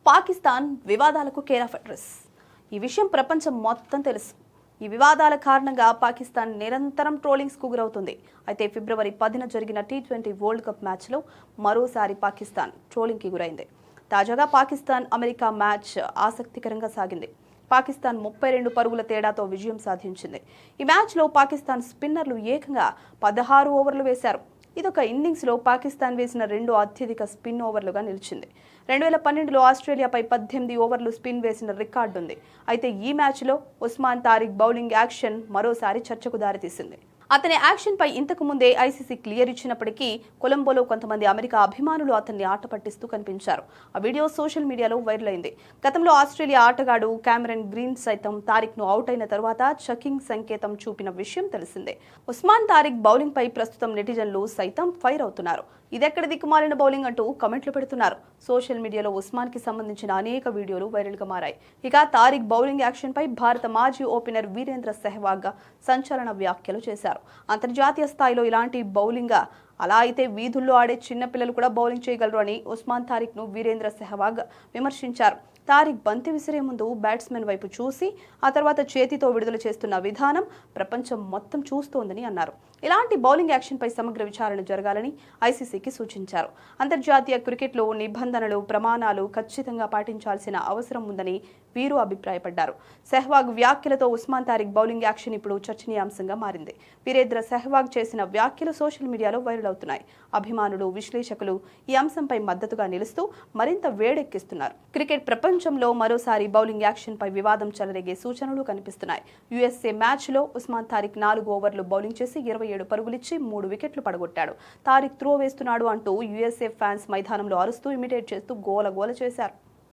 పాకిస్తాన్ వివాదాలకు care of address. ఈ విషయం ప్రపంచం మొత్తం తెలుసు. ఈ వివాదాల కారణంగా పాకిస్తాన్ నిరంతరం ట్రోలింగ్స్ కు గురవుతుంది. అయితే ఫిబ్రవరి 10న జరిగిన T20 వరల్డ్ కప్ మ్యాచ్లో మరోసారి పాకిస్తాన్ ట్రోలింగ్ కి గురైంది. తాజాగా పాకిస్తాన్ అమెరికా మ్యాచ్ ఆసక్తికరంగా సాగింది. పాకిస్తాన్ 32 పరుగుల తేడాతో విజయం సాధించింది. ఈ మ్యాచ్లో పాకిస్తాన్ స్పిన్నర్లు ఏకంగా 16 ఓవర్లు వేశారు. ఇదొక ఇన్నింగ్స్లో పాకిస్తాన్ వేసిన 2 అత్యధిక స్పిన్ ఓవర్లుగా నిలిచింది. 2012లో ఆస్ట్రేలియాపై 18 ఓవర్లు స్పిన్ వేసిన రికార్డు ఉంది. అయితే ఈ మ్యాచ్లో ఉస్మాన్ తారిక్ బౌలింగ్ యాక్షన్ మరోసారి చర్చకు దారితీసింది. అతని యాక్షన్ పై ఇంతకు ముందే ఐసీసీ క్లియర్ ఇచ్చినప్పటికీ కొలంబోలో కొంతమంది అమెరికా అభిమానులు అతన్ని ఆట పట్టిస్తూ కనిపించారు. ఆ వీడియో సోషల్ మీడియాలో వైరల్ అయింది. గతంలో ఆస్ట్రేలియా ఆటగాడు క్యామరన్ గ్రీన్ సైతం తారిక్ ను అవుట్ అయిన తర్వాత చెకింగ్ సంకేతం చూపిన విషయం తెలిసిందే. ఉస్మాన్ తారిక్ బౌలింగ్ పై ప్రస్తుతం నెటిజన్లు సైతం ఫైర్ అవుతున్నారు. ఇదెక్కడ దిక్కుమాలిన బౌలింగ్ అంటూ కమెంట్లు పెడుతున్నారు. సోషల్ మీడియాలో ఉస్మాన్ కి సంబంధించిన అనేక వీడియోలు వైరల్ గా మారాయి. ఇక తారిక్ బౌలింగ్ యాక్షన్ పై భారత మాజీ ఓపెనర్ వీరేంద్ర సెహ్వాగ్ సంచలన వ్యాఖ్యలు చేశారు. అంతర్జాతీయ స్థాయిలో ఇలాంటి బౌలింగ్ అలా అయితే వీధుల్లో ఆడే చిన్నపిల్లలు కూడా బౌలింగ్ చేయగలరు అని ఉస్మాన్ తారిక్ ను వీరేంద్ర సెహ్వాగ్ విమర్శించారు. తారిక్ బంతి విసిరే ముందు బ్యాట్స్మెన్ వైపు చూసి ఆ తర్వాత చేతితో విడుదల చేస్తున్న విధానం ప్రపంచం మొత్తం చూస్తోందని అన్నారు. ఇలాంటి బౌలింగ్ యాక్షన్ పై సమగ్ర విచారణ జరగాలని ఐసీసీకి సూచించారు. అంతర్జాతీయ క్రికెట్లో నిబంధనలు, ప్రమాణాలు ఖచ్చితంగా పాటించాల్సిన అవసరం ఉందని వీరు అభిప్రాయపడ్డారు. సెహ్వాగ్ వ్యాఖ్యలతో ఉస్మాన్ తారిక్ బౌలింగ్ యాక్షన్ ఇప్పుడు చర్చనీయాంశంగా మారింది. వీరేంద్ర సెహ్వాగ్ చేసిన వ్యాఖ్యలు సోషల్ మీడియాలో వైరల్ అవుతున్నాయి. అభిమానులు, విశ్లేషకులు ఈ అంశంపై మద్దతుగా నిలుస్తూ మరింత వేడెక్కిస్తున్నారు. క్రికెట్ ప్రపంచంలో మరోసారి బౌలింగ్ యాక్షన్ పై వివాదం చెలరేగే సూచనలు కనిపిస్తున్నాయి. యుఎస్ఏ మ్యాచ్ లో ఉస్మాన్ తారిక్ 4 ఓవర్లు బౌలింగ్ చేసి 27 పరుగులిచ్చి 3 వికెట్లు పడగొట్టాడు. తారిక్ త్రో వేస్తున్నాడు అంటూ యుఎస్ఏ ఫ్యాన్స్ మైదానంలో అరుస్తూ ఇమిటేట్ చేస్తూ గోల చేశారు.